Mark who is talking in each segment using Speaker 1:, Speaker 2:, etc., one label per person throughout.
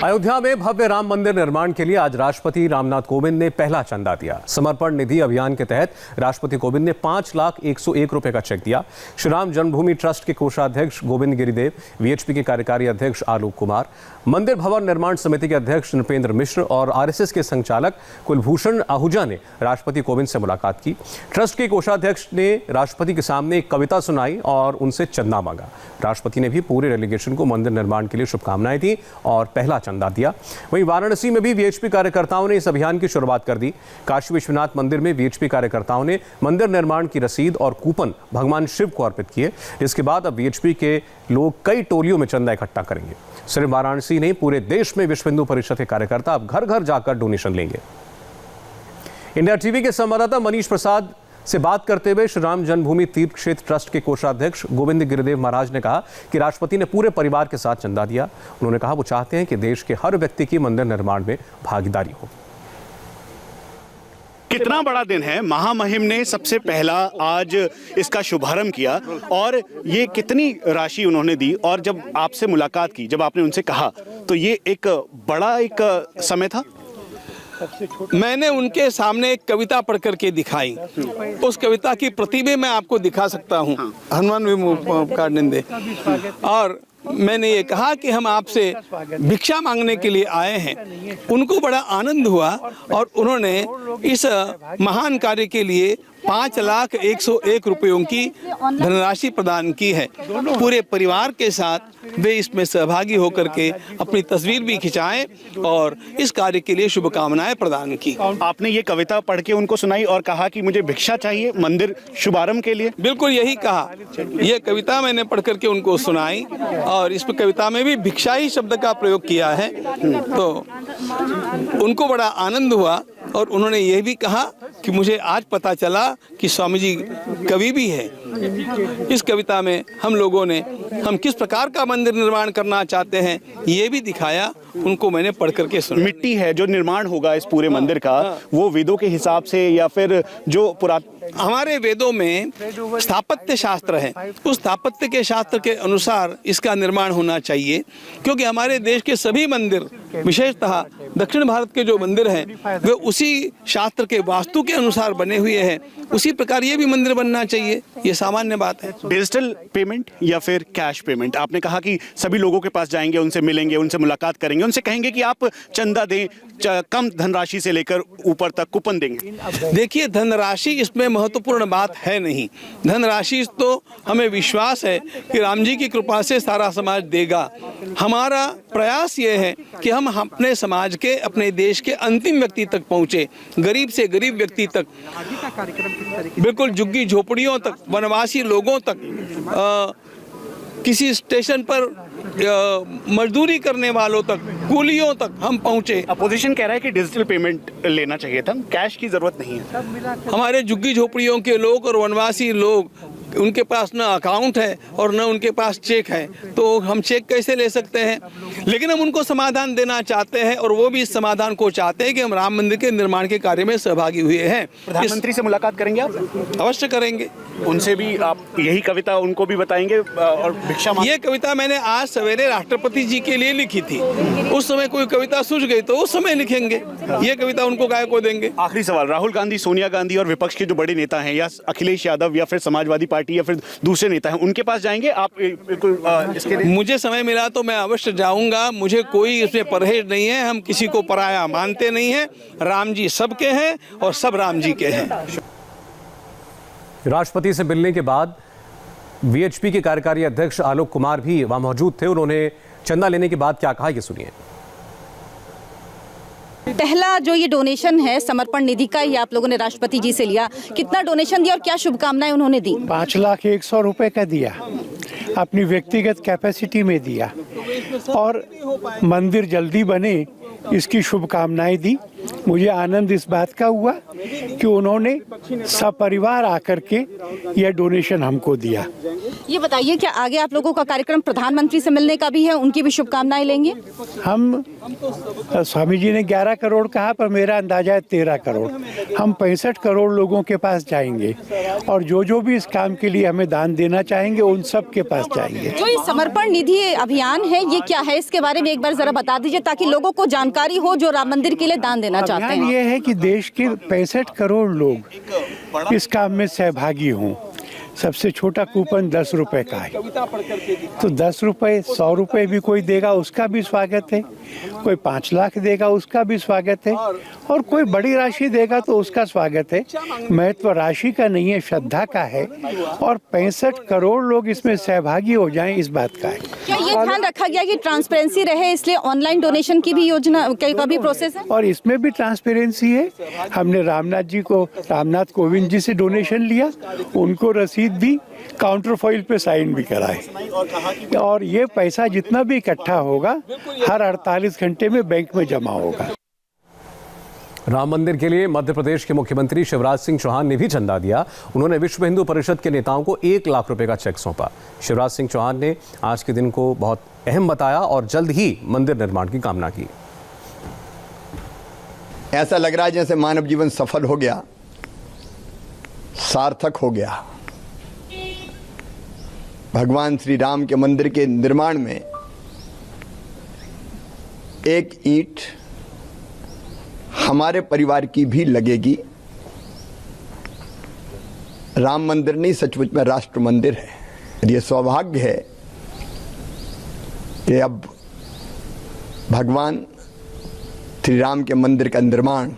Speaker 1: अयोध्या में भव्य राम मंदिर निर्माण के लिए आज राष्ट्रपति रामनाथ कोविंद ने पहला चंदा दिया। समर्पण निधि अभियान के तहत राष्ट्रपति कोविंद ने 5,01,01 रुपए का चेक दिया। श्री राम जन्मभूमि ट्रस्ट के कोषाध्यक्ष गोविंद गिरिदेव, वीएचपी के कार्यकारी अध्यक्ष आलोक कुमार, मंदिर भवन निर्माण समिति के अध्यक्ष नृपेंद्र मिश्र और आरएसएस के संचालक कुलभूषण आहूजा ने राष्ट्रपति कोविंद से मुलाकात की। ट्रस्ट के कोषाध्यक्ष ने राष्ट्रपति के सामने एक कविता सुनाई और उनसे चंदा मांगा। राष्ट्रपति ने भी पूरे डेलीगेशन को मंदिर निर्माण के लिए शुभकामनाएं दी और पहला चंदा दिया। वहीं वाराणसी में भी वीएचपी कार्यकर्ताओं ने इस अभियान की शुरुआत कर दी। काशी विश्वनाथ मंदिर में वीएचपी कार्यकर्ताओं ने मंदिर निर्माण की रसीद और कूपन भगवान शिव को अर्पित किए। इसके बाद अब वीएचपी के लोग कई टोलियों में चंदा इकट्ठा करेंगे। सिर्फ वाराणसी नहीं, पूरे देश में विश्व हिंदू परिषद के कार्यकर्ता अब घर घर जाकर डोनेशन लेंगे। इंडिया टीवी के संवाददाता मनीष प्रसाद से बात करते हुए श्री राम जन्मभूमि तीर्थ क्षेत्र ट्रस्ट के कोषाध्यक्ष गोविंद गिरिदेव महाराज ने कहा कि राष्ट्रपति ने पूरे परिवार के साथ चंदा दिया। उन्होंने कहा वो चाहते हैं कि देश के हर व्यक्ति की मंदिर निर्माण में भागीदारी हो।
Speaker 2: कितना बड़ा दिन है। महामहिम ने सबसे पहला आज इसका शुभारंभ किया और ये कितनी राशि उन्होंने दी, और जब आपसे मुलाकात की, जब आपने उनसे कहा, तो ये एक बड़ा समय था।
Speaker 3: मैंने उनके सामने एक कविता पढ़ करके दिखाई। उस कविता की प्रति भी मैं आपको दिखा सकता हूँ। हनुमान भी काट दे। और मैंने ये कहा कि हम आपसे भिक्षा मांगने के लिए आए हैं। उनको बड़ा आनंद हुआ और उन्होंने इस महान कार्य के लिए 5,01,01 रुपयों की धनराशि प्रदान की है। पूरे परिवार के साथ वे इसमें सहभागी होकर के अपनी तस्वीर भी खिंचाएं और इस कार्य के लिए शुभकामनाएं प्रदान की।
Speaker 2: आपने ये कविता पढ़ के उनको सुनाई और कहा कि मुझे भिक्षा चाहिए मंदिर शुभारंभ के लिए।
Speaker 3: बिल्कुल यही कहा। यह कविता मैंने पढ़ करके उनको सुनाई और इस कविता में भी भिक्षा ही शब्द का प्रयोग किया है। तो उनको बड़ा आनंद हुआ और उन्होंने ये भी कहा कि मुझे आज पता चला कि स्वामी जी कवि भी है। इस कविता में हम लोगों ने हम किस प्रकार का मंदिर निर्माण करना चाहते हैं ये भी दिखाया। उनको मैंने पढ़ करके सुना।
Speaker 2: मिट्टी है जो निर्माण होगा इस पूरे मंदिर का, वो वेदों के हिसाब से या फिर जो
Speaker 3: हमारे वेदों में स्थापत्य शास्त्र है, उस स्थापत्य के शास्त्र के अनुसार इसका निर्माण होना चाहिए। क्योंकि हमारे देश के सभी मंदिर, विशेषतः दक्षिण भारत के जो मंदिर हैं, वे उसी शास्त्र के वास्तु के अनुसार बने हुए हैं। उसी प्रकार ये भी मंदिर बनना चाहिए। ये सामान्य बात है।
Speaker 2: डिजिटल पेमेंट या फिर कैश पेमेंट, आपने कहा कि सभी लोगों के पास जाएंगे, उनसे मिलेंगे, उनसे मुलाकात करेंगे, उनसे कहेंगे कि आप चंदा दें, कम धनराशि से लेकर ऊपर तक कूपन देंगे।
Speaker 3: देखिए, धनराशि इसमें महत्वपूर्ण बात है नहीं। धनराशि तो हमें विश्वास है कि राम जी की कृपा से सारा समाज देगा। हमारा प्रयास ये है कि हम अपने समाज के, अपने देश के अंतिम व्यक्ति तक पहुँचे, गरीब से गरीब व्यक्ति तक, बिल्कुल झुग्गी झोपड़ियों तक, वनवासी लोगों तक, किसी स्टेशन पर मजदूरी करने वालों तक, कूलियों तक हम पहुंचे।
Speaker 2: अपोजिशन कह रहा है कि डिजिटल पेमेंट लेना चाहिए था, कैश की जरूरत नहीं है।
Speaker 3: हमारे झुग्गी झोपड़ियों के लोग और वनवासी लोग, उनके पास न अकाउंट है और न उनके पास चेक है, तो हम चेक कैसे ले सकते हैं? लेकिन हम उनको समाधान देना चाहते हैं और वो भी इस समाधान को चाहते हैं कि हम राम मंदिर के निर्माण के कार्य में सहभागी हुए हैं।
Speaker 2: प्रधानमंत्री से मुलाकात करेंगे आप?
Speaker 3: अवश्य करेंगे।
Speaker 2: उनसे भी आप यही कविता उनको भी बताएंगे और भिक्षा
Speaker 3: ये कविता मैंने आज सवेरे राष्ट्रपति जी के लिए लिखी थी। उस समय कोई कविता सूझ गई तो उस समय लिखेंगे। ये कविता उनको गाय को देंगे।
Speaker 2: आखिरी सवाल, राहुल गांधी, सोनिया गांधी और विपक्ष के जो बड़े नेता हैं, या अखिलेश यादव या फिर समाजवादी पार्टी या फिर दूसरे नेता हैं, उनके पास जाएंगे आप? बिल्कुल इसके लिए
Speaker 3: मुझे समय मिला तो मैं अवश्य जाऊंगा। मुझे कोई इसमें परहेज नहीं है। हम किसी को पराया मानते नहीं हैं। राम जी सबके हैं और सब राम जी के हैं।
Speaker 1: राष्ट्रपति से मिलने के बाद वीएचपी के कार्यकारी अध्यक्ष आलोक कुमार भी वहां मौजूद थे। उन्होंने चंदा लेने के बाद क्या कहा, ये सुनिए।
Speaker 4: पहला जो ये डोनेशन है समर्पण निधि का, ये आप लोगों ने राष्ट्रपति जी से लिया। कितना डोनेशन दिया और क्या शुभकामनाएं उन्होंने दी?
Speaker 5: 5,01,100 रुपए का दिया, अपनी व्यक्तिगत कैपेसिटी में दिया और मंदिर जल्दी बने इसकी शुभकामनाएं दी। मुझे आनंद इस बात का हुआ कि उन्होंने सपरिवार आकर के यह डोनेशन हमको दिया।
Speaker 4: ये बताइए क्या आगे आप लोगों का कार्यक्रम प्रधानमंत्री से मिलने का भी है, उनकी भी शुभकामनाएं लेंगे?
Speaker 5: हम स्वामी जी ने 11 करोड़ कहा, पर मेरा अंदाजा है 13 करोड़। हम 65 करोड़ लोगों के पास जाएंगे और जो भी इस काम के लिए हमें दान देना चाहेंगे उन सब के पास जाएंगे।
Speaker 4: जो ये समर्पण निधि अभियान है ये क्या है, इसके बारे में एक बार जरा बता दीजिए ताकि लोगों को जानकारी हो जो राम मंदिर के लिए दान देना चाहते
Speaker 5: अभियान
Speaker 4: हैं।
Speaker 5: ये है कि देश के 65 करोड़ लोग इस काम में सहभागी हों। सबसे छोटा कूपन 10 रुपए का है, तो 10 रुपए 100 रुपए भी कोई देगा उसका भी स्वागत है, कोई 5 लाख देगा उसका भी स्वागत है, और कोई बड़ी राशि देगा तो उसका स्वागत है। महत्व राशि का नहीं है, श्रद्धा का है, और 65 करोड़ लोग इसमें सहभागी हो जाएं इस बात का है।
Speaker 4: क्या ये ध्यान रखा गया कि ट्रांसपेरेंसी रहे इसलिए ऑनलाइन डोनेशन की भी योजना का भी प्रोसेस है?
Speaker 5: और इसमें भी ट्रांसपेरेंसी है। हमने रामनाथ कोविंद जी से डोनेशन लिया, उनको रसीद भी काउंटर फॉइल पे साइन भी कराए, और ये पैसा जितना भी इकट्ठा होगा हर 48 घंटे में बैंक में जमा होगा।
Speaker 1: राम मंदिर के लिए मध्य प्रदेश के मुख्यमंत्री शिवराज सिंह चौहान ने भी चंदा दिया। उन्होंने विश्व हिंदू परिषद के नेताओं को 1 लाख रुपए का चेक सौंपा। शिवराज सिंह चौहान ने आज के दिन को बहुत अहम बताया और जल्द ही मंदिर निर्माण की कामना की।
Speaker 6: ऐसा लग रहा है जैसे मानव जीवन सफल हो गया, सार्थक हो गया। भगवान श्री राम के मंदिर के निर्माण में एक ईंट हमारे परिवार की भी लगेगी। राम मंदिर नहीं, सचमुच में राष्ट्र मंदिर है। ये सौभाग्य है कि अब भगवान श्री राम के मंदिर का निर्माण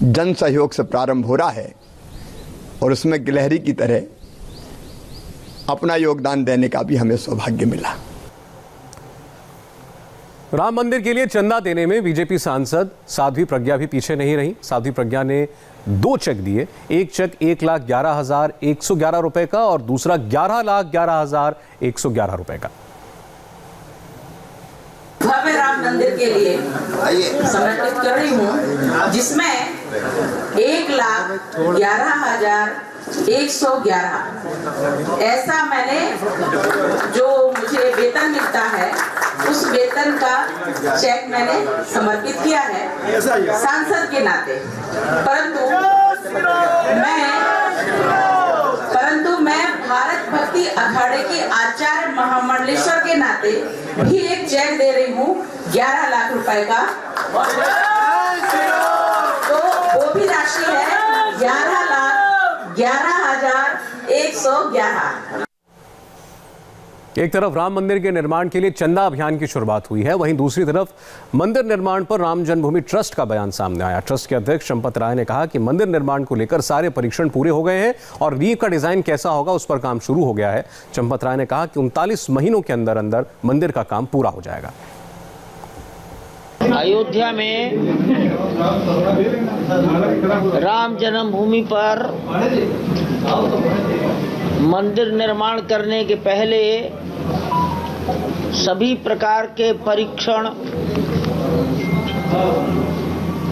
Speaker 6: जन सहयोग से प्रारंभ हो रहा है, और उसमें गिलहरी की तरह अपना योगदान देने का भी हमें सौभाग्य मिला।
Speaker 1: राम मंदिर के लिए चंदा देने में बीजेपी सांसद साध्वी प्रज्ञा भी पीछे नहीं रही। साध्वी प्रज्ञा ने 2 चेक दिए। एक चेक 1,11,111 रुपए का और दूसरा 11,11,111 रुपए का।
Speaker 7: भव्य राम मंदिर के लिए समर्पित कर रही हूँ, जिसमें 1,11,111 ऐसा मैंने जो मुझे वेतन मिलता है उस वेतन का चेक मैंने समर्पित किया है सांसद के नाते। परंतु मैं भारत भक्ति अखाड़े की आचार्य महामंडलेश्वर के नाते भी एक चेक दे रही हूँ 11 लाख रुपए का, तो वो भी राशि है 11,11,111।
Speaker 1: एक तरफ राम मंदिर के निर्माण के लिए चंदा अभियान की शुरुआत हुई है, वहीं दूसरी तरफ मंदिर निर्माण पर राम जन्मभूमि ट्रस्ट का बयान सामने आया। ट्रस्ट के अध्यक्ष चंपत राय ने कहा कि मंदिर निर्माण को लेकर सारे परीक्षण पूरे हो गए हैं और नींव का डिजाइन कैसा होगा उस पर काम शुरू हो गया है। चंपत राय ने कहा कि 39 महीनों के अंदर अंदर मंदिर का काम पूरा हो जाएगा।
Speaker 8: अयोध्या में राम जन्मभूमि पर मंदिर निर्माण करने के पहले सभी प्रकार के परीक्षण,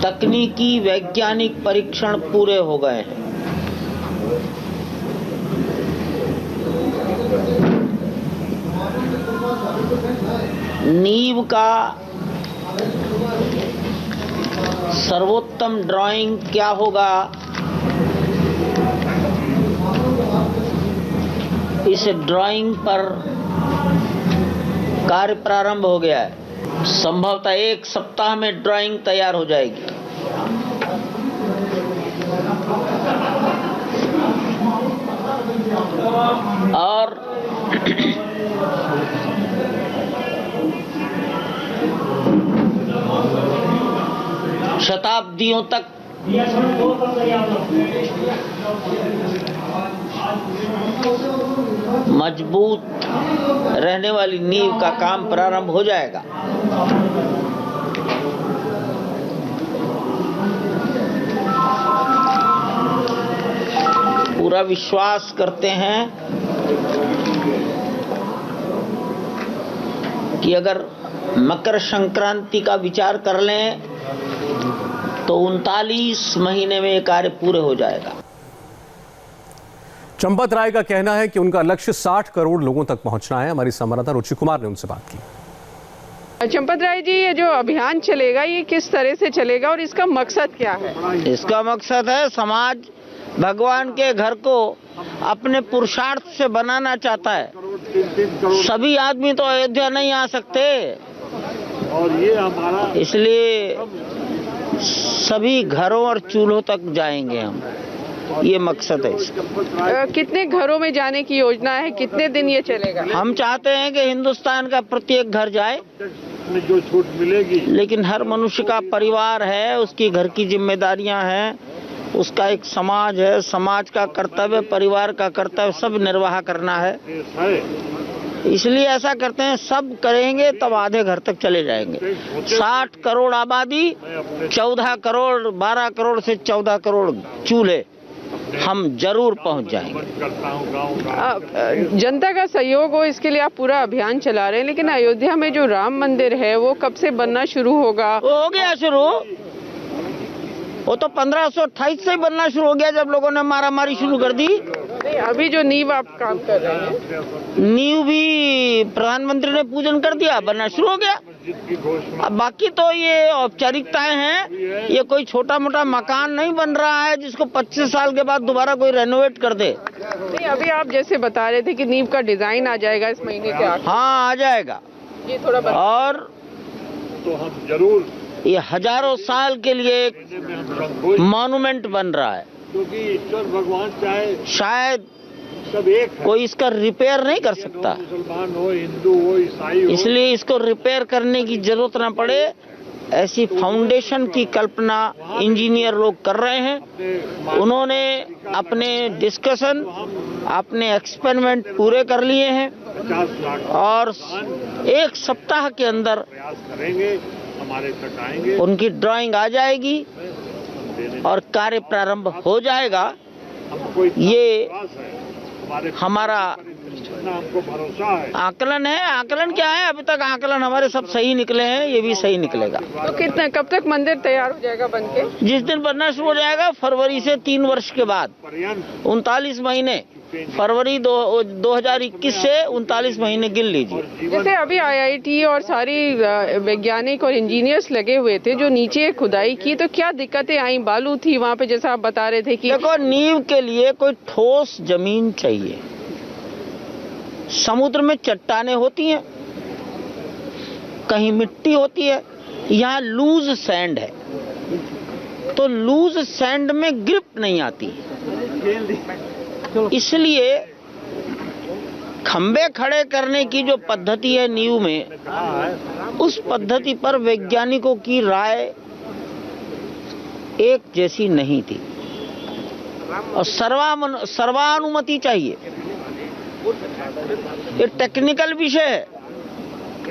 Speaker 8: तकनीकी वैज्ञानिक परीक्षण पूरे हो गए हैं। नींव का सर्वोत्तम ड्राइंग क्या होगा, इस ड्राइंग पर कार्य प्रारंभ हो गया है। संभवतः 1 सप्ताह में ड्राइंग तैयार हो जाएगी। और शताब्दियों तक मजबूत रहने वाली नींव का काम प्रारंभ हो जाएगा। पूरा विश्वास करते हैं कि अगर मकर संक्रांति का विचार कर लें तो 39 महीने में ये कार्य पूरे हो जाएगा।
Speaker 1: चंपत राय का कहना है कि उनका लक्ष्य 60 करोड़ लोगों तक पहुंचना है। हमारी संवाददाता रुचि कुमार ने उनसे बात की।
Speaker 9: चंपत राय जी, ये जो अभियान चलेगा ये किस तरह से चलेगा और इसका मकसद क्या है?
Speaker 8: इसका मकसद है समाज भगवान के घर को अपने पुरुषार्थ से बनाना चाहता है। सभी आदमी तो अयोध्या नहीं आ सकते, इसलिए सभी घरों और चूल्हों तक जाएंगे हम, ये मकसद है इसका।
Speaker 9: कितने घरों में जाने की योजना है? कितने दिन ये चलेगा?
Speaker 8: हम चाहते हैं कि हिंदुस्तान का प्रत्येक घर जाए,
Speaker 10: जो छूट मिलेगी,
Speaker 8: लेकिन हर मनुष्य का परिवार है, उसकी घर की जिम्मेदारियां हैं, उसका एक समाज है, समाज का कर्तव्य, परिवार का कर्तव्य सब निर्वाह करना है। इसलिए ऐसा करते हैं, सब करेंगे तब आधे घर तक चले जाएंगे। 60 करोड़ आबादी, 14 करोड़, 12 करोड़ से 14 करोड़ चूल्हे, हम जरूर पहुंच जाएंगे।
Speaker 9: जनता का सहयोग हो इसके लिए आप पूरा अभियान चला रहे हैं, लेकिन अयोध्या में जो राम मंदिर है वो कब से बनना शुरू होगा?
Speaker 8: वो हो गया शुरू, वो तो 1528 से बनना शुरू हो गया जब लोगों ने मारामारी शुरू कर दी।
Speaker 9: अभी जो नींव आप काम कर रहे हैं,
Speaker 8: नींव भी प्रधानमंत्री ने पूजन कर दिया, बनना शुरू हो गया। अब बाकी तो ये औपचारिकताएं हैं, ये कोई छोटा मोटा मकान नहीं बन रहा है जिसको 25 साल के बाद दोबारा कोई रेनोवेट कर दे।
Speaker 9: नहीं, अभी आप जैसे बता रहे थे कि नींव का डिजाइन आ जाएगा इस महीने के आखिर।
Speaker 8: हाँ, आ जाएगा।
Speaker 9: ये थोड़ा
Speaker 8: और
Speaker 10: तो हम जरूर,
Speaker 8: ये हजारों साल के लिए एक मॉन्यूमेंट बन रहा है,
Speaker 10: क्योंकि ईश्वर भगवान चाहे
Speaker 8: शायद
Speaker 10: सब एक है।
Speaker 8: कोई इसका रिपेयर नहीं कर सकता,
Speaker 10: मुसलमान हो, हिंदू हो, ईसाई हो,
Speaker 8: इसलिए इसको रिपेयर करने की जरूरत ना पड़े, ऐसी फाउंडेशन की कल्पना इंजीनियर लोग कर रहे हैं। उन्होंने अपने डिस्कशन, अपने एक्सपेरिमेंट पूरे कर लिए हैं
Speaker 10: 50 लाख
Speaker 8: और 1 सप्ताह के अंदर
Speaker 10: प्रयास करेंगे, हमारे तक आएंगे,
Speaker 8: उनकी ड्राइंग आ जाएगी और कार्य प्रारंभ हो जाएगा।
Speaker 10: हमको
Speaker 8: ये
Speaker 10: हमारे
Speaker 8: हमारा
Speaker 10: हमको भरोसा है।
Speaker 8: आकलन है। आकलन क्या है? अभी तक आकलन हमारे सब सही निकले हैं, ये भी सही निकलेगा।
Speaker 9: तो कितना, कब तक मंदिर तैयार हो जाएगा बनके?
Speaker 8: जिस दिन बनना शुरू हो जाएगा, फरवरी से 3 वर्ष के बाद, 39 महीने, फरवरी 2021 से 39 महीने गिन लीजिए।
Speaker 9: जैसे अभी IIT और सारी वैज्ञानिक और इंजीनियर्स लगे हुए थे जो नीचे खुदाई की, तो क्या दिक्कतें आई? बालू थी वहाँ पे, जैसा आप बता रहे थे कि
Speaker 8: देखो, नींव के लिए कोई ठोस जमीन चाहिए। समुद्र में चट्टानें होती हैं, कहीं मिट्टी होती है, यहाँ लूज सैंड है, तो लूज सैंड में ग्रिप नहीं आती, इसलिए खंबे खड़े करने की जो पद्धति है नींव में, उस पद्धति पर वैज्ञानिकों की राय एक जैसी नहीं थी और सर्वानुमति चाहिए। ये टेक्निकल विषय है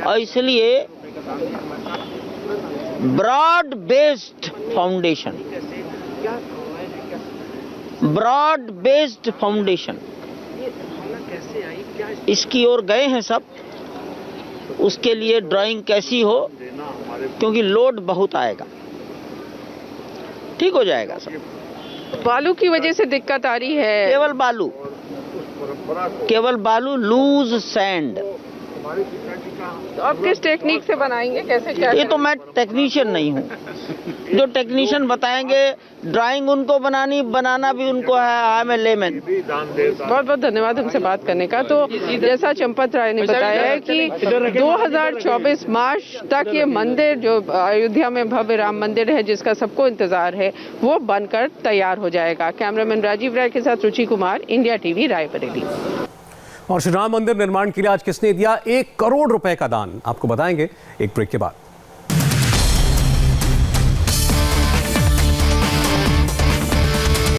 Speaker 8: और इसलिए ब्रॉड बेस्ड फाउंडेशन इसकी ओर गए हैं सब। उसके लिए ड्राइंग कैसी हो, क्योंकि लोड बहुत आएगा, ठीक हो जाएगा सब।
Speaker 9: बालू की वजह से दिक्कत आ रही है?
Speaker 8: केवल बालू, लूज सैंड।
Speaker 9: तो आप किस टेक्निक से बनाएंगे, कैसे, क्या?
Speaker 8: ये तो मैं टेक्नीशियन नहीं हूँ, जो टेक्नीशियन बताएंगे, ड्राइंग उनको बनाना भी उनको है। I am a layman.
Speaker 9: बहुत बहुत धन्यवाद हमसे बात करने का। तो जैसा चंपत राय ने बताया है कि 2024 मार्च तक ये मंदिर, जो अयोध्या में भव्य राम मंदिर है जिसका सबको इंतजार है, वो बनकर तैयार हो जाएगा। कैमरामैन राजीव राय के साथ रुचि कुमार, इंडिया टीवी, रायबरेली।
Speaker 1: और श्री राम मंदिर निर्माण के लिए आज किसने दिया 1 करोड़ रुपए का दान, आपको बताएंगे एक ब्रेक के बाद।